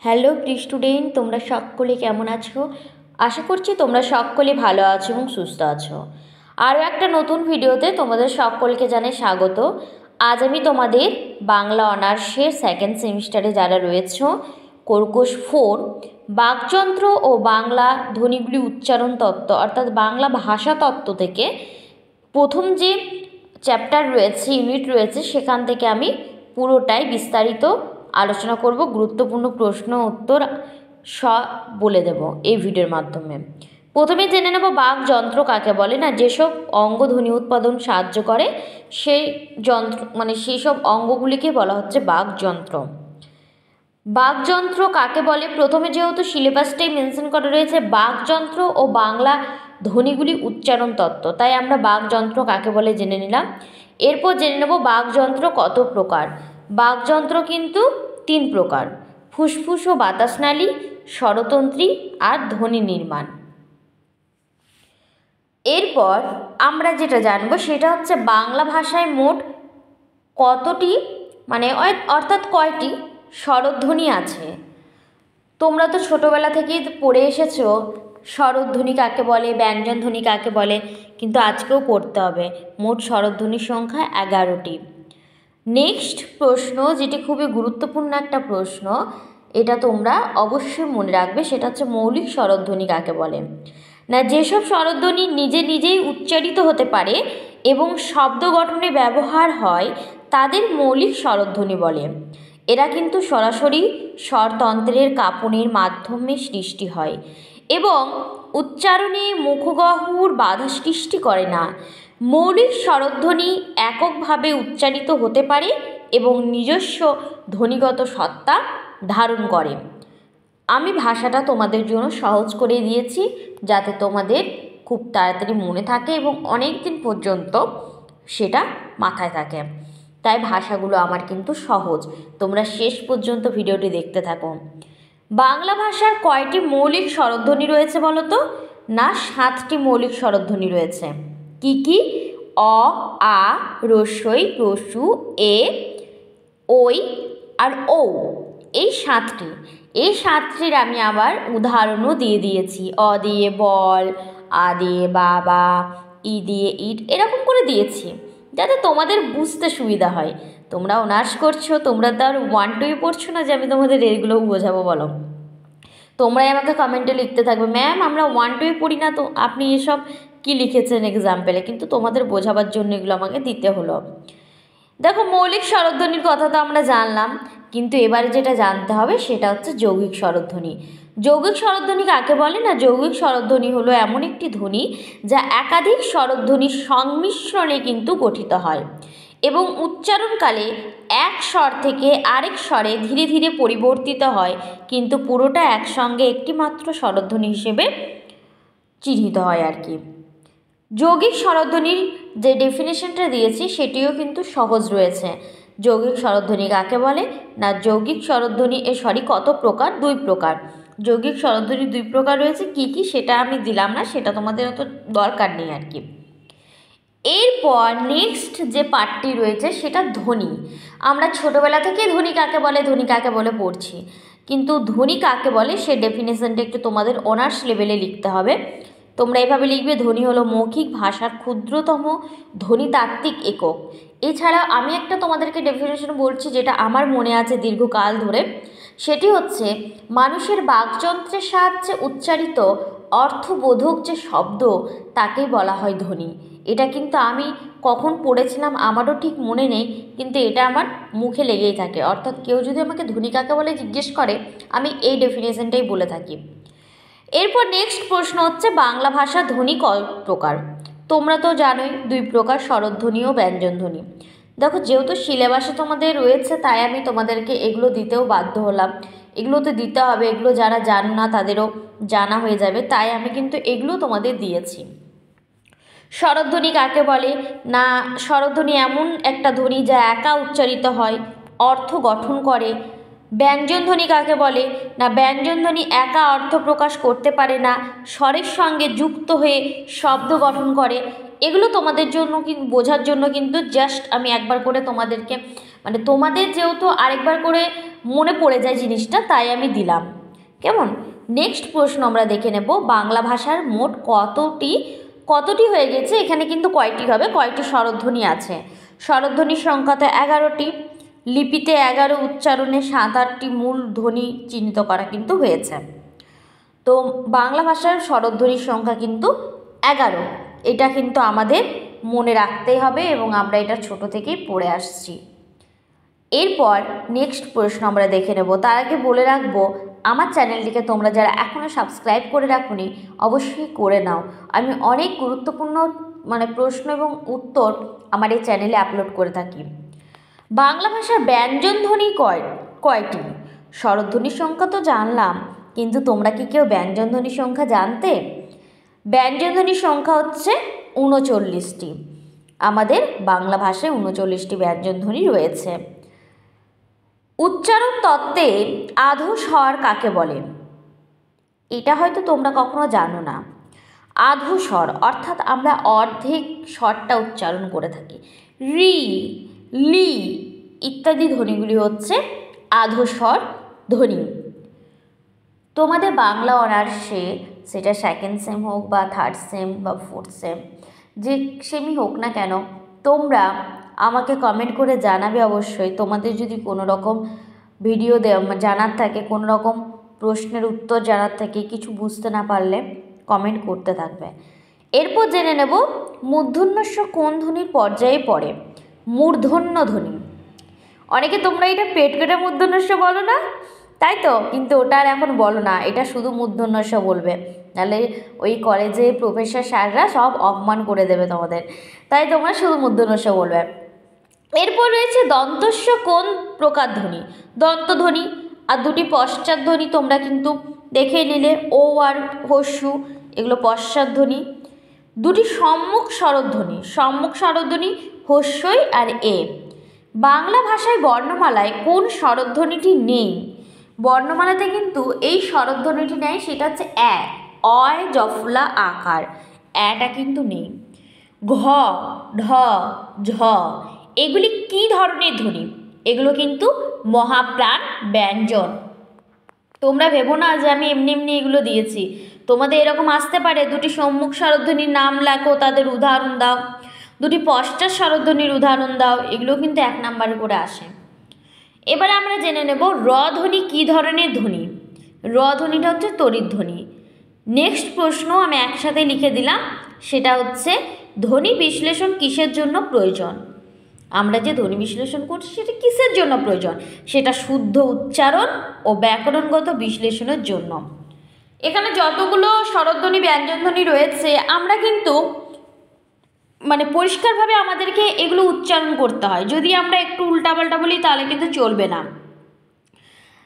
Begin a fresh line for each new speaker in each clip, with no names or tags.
Hello প্রিয় student, তোমরা সকলে কেমন আছো? আশা করছি তোমরা সকলে ভালো আছো এবং সুস্থ আছো। আরও একটা নতুন ভিডিওতে তোমাদের সকলকে জানাই স্বাগত। আজ আমি তোমাদের বাংলা অনার্সের সেকেন্ড সেমিস্টারে যারা রয়েছে কর্কশ 4 বাকযন্ত্র ও বাংলা ধ্বনিগুলি উচ্চারণ তত্ত্ব অর্থাৎ বাংলা ভাষা তত্ত্ব থেকে প্রথম যে চ্যাপ্টার রয়েছে, ইউনিট রয়েছে, সেখান থেকে আমি পুরোটাই বিস্তারিত আলোচনা করব। গুরুত্বপূর্ণ প্রশ্ন উত্তর সব বলে দেব এই ভিডিওর মাধ্যমে। প্রথমে জেনে নেব বাকযন্ত্র কাকে বলে। না, যেসব অঙ্গ ধ্বনি উৎপাদন সাহায্য করে সেই যন্ত্র সেই সব অঙ্গগুলিকে বলা হচ্ছে বাকযন্ত্র। বাকযন্ত্র কাকে বলে? প্রথমে যেহেতু সিলেবাসটাই মেনশন করা রয়েছে বাকযন্ত্র ও বাংলা ধ্বনিগুলি উচ্চারণ তত্ত্ব, তাই আমরা বাকযন্ত্র কাকে বলে জেনে নিলাম। এরপর জেনে নেব বাকযন্ত্র কত প্রকার। বাকযন্ত্র কিন্তু 3 প্রকার: ফুসফুস ও বাতাসনালী, স্বরতন্ত্রী আর ধ্বনি নির্মাণ। এরপর আমরা যেটা জানবো সেটা হচ্ছে বাংলা ভাষায় মোট কতটি অর্থাৎ কয়টি স্বরধ্বনি আছে। তোমরা তো ছোটোবেলা থেকেই পড়ে এসেছো স্বরধ্বনি কাকে বলে, ব্যঞ্জনধ্বনি কাকে বলে, কিন্তু আজকেও পড়তে হবে। মোট স্বরধ্বনির সংখ্যা 11টি। নেক্সট প্রশ্ন, যেটি খুবই গুরুত্বপূর্ণ একটা প্রশ্ন, এটা তোমরা অবশ্যই মনে রাখবে, সেটা হচ্ছে মৌলিক স্বরধ্বনি কাকে বলে। না, যেসব স্বরধ্বনি নিজে নিজেই উচ্চারিত হতে পারে এবং শব্দ গঠনে ব্যবহার হয় তাদের মৌলিক স্বরধ্বনি বলে। এরা কিন্তু সরাসরি স্বরতন্ত্রের কাঁপনের মাধ্যমে সৃষ্টি হয় এবং উচ্চারণে মুখগহ্বর বাধা সৃষ্টি করে না। মৌলিক স্বরধ্বনি এককভাবে উচ্চারিত হতে পারে এবং নিজস্ব ধ্বনিগত সত্তা ধারণ করে। আমি ভাষাটা তোমাদের জন্য সহজ করে দিয়েছি যাতে তোমাদের খুব তাড়াতাড়ি মনে থাকে এবং অনেক দিন পর্যন্ত সেটা মাথায় থাকে। তাই ভাষাগুলো আমার কিন্তু সহজ, তোমরা শেষ পর্যন্ত ভিডিওটি দেখতে থাকো। বাংলা ভাষার কয়টি মৌলিক স্বরধ্বনি রয়েছে বলো তো? না, 7টি মৌলিক স্বরধ্বনি রয়েছে। কি কি? অ, আ, রস্বই, রস্যু, এ, ওই আর ও। এই 7টি। এই 7টির আমি আবার উদাহরণও দিয়ে দিয়েছি। অ দিয়ে বল, আ দিয়ে বাবা, ই দিয়ে ইট, এরকম করে দিয়েছি যাতে তোমাদের বুঝতে সুবিধা হয়। তোমরা অনার্স করছো, তোমরা তো আর 1 2 পড়ছো না যে আমি তোমাদের এগুলোও বোঝাবো। বলো, তোমরাই আমাকে কমেন্টে লিখতে থাকবে, ম্যাম আমরা 1 2 পড়ি না, তো আপনি এসব কি লিখেছেন এক্সাম্পলে, কিন্তু তোমাদের বোঝাবার জন্য এগুলো আমাকে দিতে হলো। দেখো, মৌলিক স্বরধ্বনির কথা তো আমরা জানলাম, কিন্তু এবারে যেটা জানতে হবে সেটা হচ্ছে যৌগিক স্বরধ্বনি। যৌগিক স্বরধ্বনি কাকে বলে? না, যৌগিক স্বরধ্বনি হলো এমন একটি ধ্বনি যা একাধিক স্বরধ্বনির সংমিশ্রণে কিন্তু গঠিত হয় এবং উচ্চারণকালে এক স্বর থেকে আরেক স্বরে ধীরে ধীরে পরিবর্তিত হয়, কিন্তু পুরোটা একসঙ্গে একটি মাত্র স্বরধ্বনি হিসেবে চিহ্নিত হয় আর কি। যৌগিক স্বরধ্বনির যে ডেফিনেশনটা দিয়েছি সেটিও কিন্তু সহজ রয়েছে। যৌগিক স্বরধ্বনি কাকে বলে? না, যৌগিক স্বরধ্বনি কত প্রকার? 2 প্রকার। যৌগিক স্বরধ্বনি 2 প্রকার রয়েছে। কি কি সেটা আমি দিলাম না, সেটা তোমাদের অত দরকার নেই আর কি। এরপর নেক্সট যে পার্টটি রয়েছে সেটা ধ্বনি। আমরা ছোটোবেলা থেকে ধ্বনি কাকে বলে পড়ছি, কিন্তু ধ্বনি কাকে বলে সে ডেফিনেশনটা একটু তোমাদের অনার্স লেভেলে লিখতে হবে। তোমরা এভাবে লিখবে, ধ্বনি হলো মৌখিক ভাষার ক্ষুদ্রতম ধ্বনিতাত্ত্বিক একক। এছাড়াও আমি একটা তোমাদেরকে ডেফিনেশন বলছি যেটা আমার মনে আছে দীর্ঘকাল ধরে। সেটি হচ্ছে মানুষের বাকযন্ত্রের সাহায্যে উচ্চারিত অর্থবোধক যে শব্দ তাকেই বলা হয় ধ্বনি। এটা কিন্তু আমি কখন পড়েছিলাম আমারও ঠিক মনে নেই, কিন্তু এটা আমার মুখে লেগেই থাকে। অর্থাৎ কেউ যদি আমাকে ধ্বনি কাকে বলে জিজ্ঞেস করে, আমি এই ডেফিনেশনটাই বলে থাকি। এরপর নেক্সট প্রশ্ন হচ্ছে বাংলা ভাষা ধ্বনি কয় প্রকার? তোমরা তো জানোই 2 প্রকার, স্বরধ্বনি ও ব্যঞ্জনধ্বনি। দেখো, যেহেতু সিলেবাসে তোমাদের রয়েছে তাই আমি তোমাদেরকে এগুলো দিতেও বাধ্য হলাম। এগুলো তো দিতে হবে, এগুলো যারা জানো না তাদেরও জানা হয়ে যাবে, তাই আমি কিন্তু এগুলো তোমাদের দিয়েছি। স্বরধ্বনি কাকে বলে? না, স্বরধ্বনি এমন একটা ধ্বনি যা একা উচ্চারিত হয়, অর্থ গঠন করে। ব্যঞ্জনধ্বনি কাকে বলে? না, ব্যঞ্জনধ্বনি একা অর্থ প্রকাশ করতে পারে না, স্বরের সঙ্গে যুক্ত হয়ে শব্দ গঠন করে। এগুলো তোমাদের জন্য বোঝার জন্য কিন্তু জাস্ট আমি একবার করে তোমাদেরকে মানে তোমাদের যেহেতু আরেকবার করে মনে পড়ে যায় জিনিসটা, তাই আমি দিলাম। কেমন? নেক্সট প্রশ্ন আমরা দেখে নেব, বাংলা ভাষার মোট কতটি হয়ে গেছে, এখানে কিন্তু কয়টি হবে, কয়টি স্বরধ্বনি আছে। স্বরধ্বনির সংখ্যা তো 11টি, লিপিতে 11, উচ্চারণে 7-8টি মূল ধ্বনি চিহ্নিত করা কিন্তু হয়েছে। তো বাংলা ভাষার স্বরধ্বনির সংখ্যা কিন্তু 11, এটা কিন্তু আমাদের মনে রাখতেই হবে এবং আমরা এটা ছোট থেকেই পড়ে আসছি। এরপর নেক্সট প্রশ্ন আমরা দেখে নেব। তার আগে বলে রাখবো, আমার চ্যানেলটিকে তোমরা যারা এখনও সাবস্ক্রাইব করে রাখোনি অবশ্যই করে নাও। আমি অনেক গুরুত্বপূর্ণ প্রশ্ন এবং উত্তর আমার এই চ্যানেলে আপলোড করে থাকি। বাংলা ভাষার ব্যঞ্জনধ্বনি কয়টি? স্বরধ্বনির সংখ্যা তো জানলাম, কিন্তু তোমরা কি কেউ ব্যঞ্জনধ্বনির সংখ্যা জানতে? ব্যঞ্জনধ্বনির সংখ্যা হচ্ছে 39টি। আমাদের বাংলা ভাষায় 39টি ব্যঞ্জনধ্বনি রয়েছে। উচ্চারণ তত্ত্বে আধো স্বর কাকে বলে? এটা হয়তো তোমরা কখনো জানো না। আধো স্বর অর্থাৎ আমরা অর্ধেক স্বরটা উচ্চারণ করে থাকি, রি, লি ইত্যাদি ধ্বনিগুলি হচ্ছে আধো স্বর ধ্বনি। তোমাদের বাংলা অনার্সে, সেটা সেকেন্ড সেম হোক বা থার্ড সেম বা ফোর্থ সেম, যে সেমই হোক না কেন, তোমরা আমাকে কমেন্ট করে জানাবে অবশ্যই। তোমাদের যদি কোনো রকম ভিডিও জানার থাকে, কোনো রকম প্রশ্নের উত্তর জানার থাকে, কিছু বুঝতে না পারলে কমেন্ট করতে থাকবে। এরপর জেনে নেব, মূর্ধন্যস্ব কোন ধ্বনির পর্যায়ে পড়ে? মূর্ধন্য ধ্বনি। অনেকে তোমরা এটা পেট কেটে মূর্ধন্যস্ব বলো না, তাই তো? কিন্তু ওটা আর এখন বলো না, এটা শুধু মূর্ধন্যস্ব বলবে, নাহলে ওই কলেজে প্রফেসর স্যাররা সব অপমান করে দেবে তোমাদের, তাই তোমরা শুধু মূর্ধন্যস্ব বলবে। এরপর রয়েছে দন্তস্ব কোন প্রকার ধ্বনি? দন্তধ্বনি। আর দুটি পশ্চাৎধ্বনি তোমরা কিন্তু দেখেই নিলে, ও আর হস্যু, এগুলো পশ্চাৎধ্বনি। দুটি সম্মুখ স্বরধ্বনি, সম্মুখ স্বরধ্বনি হস্যই আর এ। বাংলা ভাষায় বর্ণমালায় কোন স্বরধ্বনিটি নেই? বর্ণমালাতে কিন্তু এই স্বরধ্বনিটি নেই, সেটা হচ্ছে অ্যা, অয় জফলা আকার, অ্যাটা কিন্তু নেই। ঘ, ঢ, ঝ এগুলি কি ধরনের ধ্বনি? এগুলো কিন্তু মহাপ্রাণ ব্যঞ্জন। তোমরা ভেবো না যে আমি এমনি এমনি এগুলো দিয়েছি, তোমাদের এরকম আসতে পারে, দুটি সম্মুখ স্বরধ্বনির নাম লেখো, তাদের উদাহরণ দাও, দুটি পশ্চাৎ স্বরধ্বনির উদাহরণ দাও, এগুলো কিন্তু 1 নম্বরে করে আসে। এবারে আমরা জেনে নেব, র ধ্বনি কী ধরনের ধ্বনি? র ধ্বনিটা হচ্ছে তড়িৎ ধ্বনি। নেক্সট প্রশ্ন আমি একসাথে লিখে দিলাম, সেটা হচ্ছে ধ্বনি বিশ্লেষণ কিসের জন্য প্রয়োজন? আমরা যে ধ্বনি বিশ্লেষণ করছি সেটা কিসের জন্য প্রয়োজন? সেটা শুদ্ধ উচ্চারণ ও ব্যাকরণগত বিশ্লেষণের জন্য। এখানে যতগুলো স্বরধ্বনি ব্যঞ্জনধ্বনি রয়েছে, আমরা কিন্তু পরিষ্কারভাবে আমাদেরকে এগুলো উচ্চারণ করতে হয়। যদি আমরা একটু উল্টাপাল্টা বলি তাহলে কিন্তু চলবে না।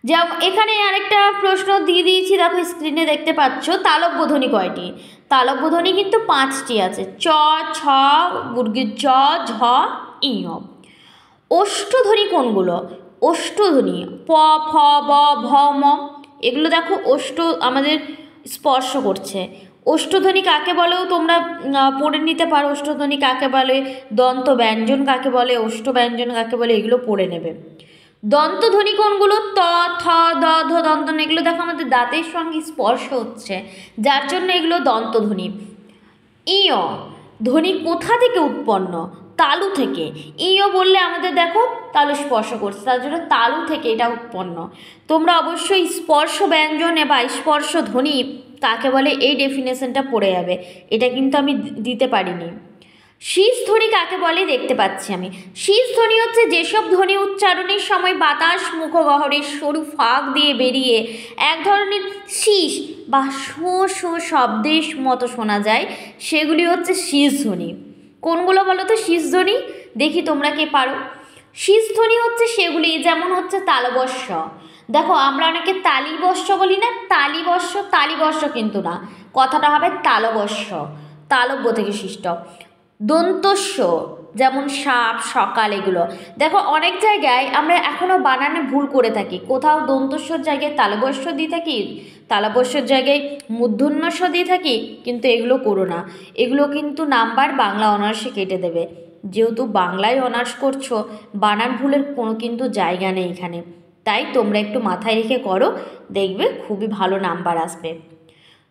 যেমন এখানে আরেকটা প্রশ্ন দিয়ে দিয়েছি, দেখো স্ক্রিনে দেখতে পাচ্ছ, তালব্য ধ্বনি কয়টি? তালব্য ধ্বনি কিন্তু 5টি আছে, চ, ছ, বর্গীয় জ, ঝ, ই। অষ্টধ্বনি কোনগুলো? অষ্টধ্বনি প, ফ, ব, ভ, ম, এগুলো দেখো অষ্ট আমাদের স্পর্শ করছে। অষ্টধ্বনি কাকে বলেও তোমরা পড়ে নিতে পারো, অষ্টধ্বনি কাকে বলে, দন্ত ব্যঞ্জন কাকে বলে, অষ্ট ব্যঞ্জন কাকে বলে, এগুলো পড়ে নেবে। দন্তধ্বনি কোনগুলো? ত, থ, দ, ধ, দন্ত, এগুলো দেখো আমাদের দাঁতের সঙ্গে স্পর্শ হচ্ছে, যার জন্য এগুলো দন্তধ্বনি। ইয় ধ্বনি কোথা থেকে উৎপন্ন? তালু থেকে। ইয় বললে আমাদের দেখো তালু স্পর্শ করছে, তার জন্য তালু থেকে এটা উৎপন্ন। তোমরা অবশ্যই স্পর্শ ব্যঞ্জনে বা স্পর্শ ধ্বনি কাকে বলে এই ডেফিনেশনটা পড়ে যাবে, এটা কিন্তু আমি দিতে পারিনি। শীষ ধ্বনি কাকে বলে দেখতে পাচ্ছি আমি। শীষ ধ্বনি হচ্ছে যেসব ধ্বনি উচ্চারণের সময় বাতাস মুখগহ্বরের সরু ফাঁক দিয়ে বেরিয়ে এক ধরনের শীষ বা শো শো শব্দের মতো শোনা যায়, সেগুলি হচ্ছে শীষ ধ্বনি। কোনগুলো বলো তো শীষ ধ্বনি? দেখি তোমরা কে পারো। শীষ ধ্বনি হচ্ছে সেগুলি, যেমন হচ্ছে তালবস্য। দেখো আমরা অনেকে তালিবস্য বলি না, তালিবস্য, তালিবস্য কিন্তু না, কথাটা হবে তালবস্য, তালব্য থেকে সৃষ্ট। দন্তস্য, যেমন সাপ, সকাল, এগুলো দেখো অনেক জায়গায় আমরা এখনও বানানে ভুল করে থাকি, কোথাও দন্তস্যর জায়গায় তালবস্য দিয়ে থাকি, তালবস্যর জায়গায় মূর্ধন্যস্য দিয়ে থাকি, কিন্তু এগুলো করো না, এগুলো কিন্তু নাম্বার বাংলা অনার্সে কেটে দেবে। যেহেতু বাংলায় অনার্স করছো, বানান ভুলের কোনো কিন্তু জায়গা নেই এখানে, তাই তোমরা একটু মাথায় রেখে করো, দেখবে খুবই ভালো নাম্বার আসবে।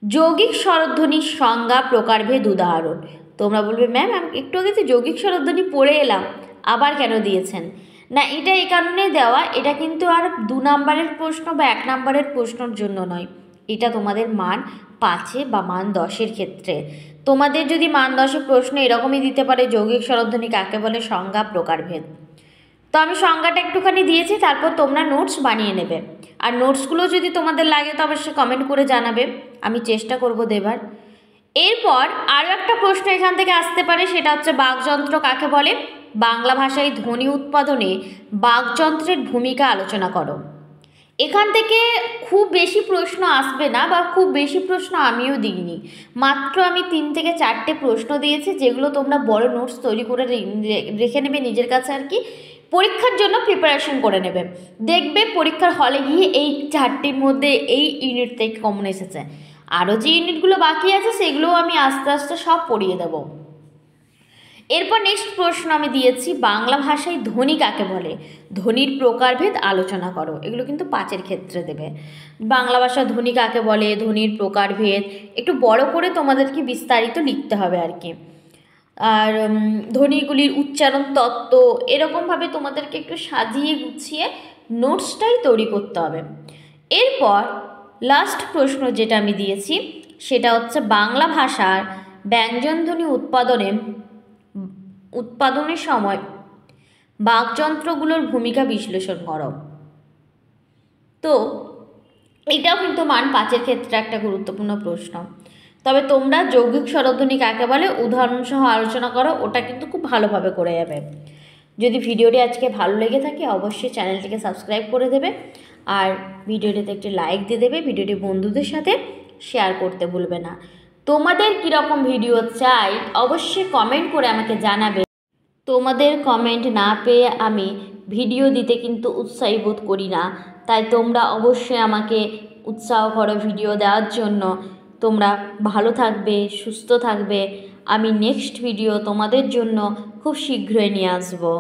যৌগিক স্বরধ্বনির সংজ্ঞা প্রকারভেদ উদাহরণ। তোমরা বলবে ম্যাম আমি একটু আগে যে যৌগিক স্বরধ্বনি পড়ে এলাম, আবার কেন দিয়েছেন? না, এটা এই কারণে দেওয়া, এটা কিন্তু আর 2 নাম্বারের প্রশ্ন বা 1 নাম্বারের প্রশ্নের জন্য নয়, এটা তোমাদের মান 5 বা মান 10-এর ক্ষেত্রে। তোমাদের যদি মান 10-এ প্রশ্ন এরকমই দিতে পারে যৌগিক স্বরধ্বনি কাকে বলে, সংজ্ঞা প্রকারভেদ। তো আমি সংজ্ঞাটা একটুখানি দিয়েছি, তারপর তোমরা নোটস বানিয়ে নেবে। আর নোটসগুলো যদি তোমাদের লাগে তো অবশ্যই কমেন্ট করে জানাবে, আমি চেষ্টা করব দেবার। এরপর আরও একটা প্রশ্ন এখান থেকে আসতে পারে, সেটা হচ্ছে বাকযন্ত্র কাকে বলে? বাংলা ভাষায় ধ্বনি উৎপাদনে বাকযন্ত্রের ভূমিকা আলোচনা করো। এখান থেকে খুব বেশি প্রশ্ন আসবে না, বা খুব বেশি প্রশ্ন আমিও দিইনি, মাত্র আমি 3 থেকে 4টে প্রশ্ন দিয়েছি, যেগুলো তোমরা বড় নোটস তৈরি করে রেখে নেবে নিজের কাছে, আর কি পরীক্ষার জন্য প্রিপারেশন করে নেবে। দেখবে পরীক্ষার হলে গিয়ে এই 4টির মধ্যে এই ইউনিট থেকে কমন এসেছে। আরও যে ইউনিটগুলো বাকি আছে সেগুলোও আমি আস্তে আস্তে সব পড়িয়ে দেব। এরপর নেক্সট প্রশ্ন আমি দিয়েছি, বাংলা ভাষায় ধ্বনি কাকে বলে? ধ্বনির প্রকারভেদ আলোচনা করো। এগুলো কিন্তু 5-এর ক্ষেত্রে দেবে। বাংলা ভাষায় ধ্বনি কাকে বলে, ধ্বনির প্রকারভেদ একটু বড় করে তোমাদেরকে বিস্তারিত লিখতে হবে আর কি। আর ধ্বনিগুলির উচ্চারণ তত্ত্ব, এরকমভাবে তোমাদেরকে একটু সাজিয়ে গুছিয়ে নোটসটাই তৈরি করতে হবে। এরপর লাস্ট প্রশ্ন যেটা আমি দিয়েছি সেটা হচ্ছে বাংলা ভাষার ব্যঞ্জনধ্বনি উৎপাদনের সময় বাকযন্ত্রগুলোর ভূমিকা বিশ্লেষণ করো। তো এটাও কিন্তু মান 5-এর ক্ষেত্রে একটা গুরুত্বপূর্ণ প্রশ্ন। তবে তোমরা যৌগিক স্বরধ্বনি কাকে বলে উদাহরণ সহ আলোচনা করো, ওটা কিন্তু খুব ভালোভাবে করে যাবে। যদি ভিডিওটি আজকে ভালো লেগে থাকে অবশ্যই চ্যানেলটিকে সাবস্ক্রাইব করে দেবে, আর ভিডিওটিতে একটি লাইক দিয়ে দেবে, ভিডিওটি বন্ধুদের সাথে শেয়ার করতে ভুলবে না। তোমাদের কীরকম ভিডিও চাই অবশ্যই কমেন্ট করে আমাকে জানাবে। তোমাদের কমেন্ট না পেয়ে আমি ভিডিও দিতে কিন্তু উৎসাহী বোধ করি না, তাই তোমরা অবশ্যই আমাকে উৎসাহ করো ভিডিও দেওয়ার জন্য। তোমরা ভালো থাকবে, সুস্থ থাকবে। আমি নেক্সট ভিডিও তোমাদের জন্য খুব শীঘ্রই নিয়ে আসবো।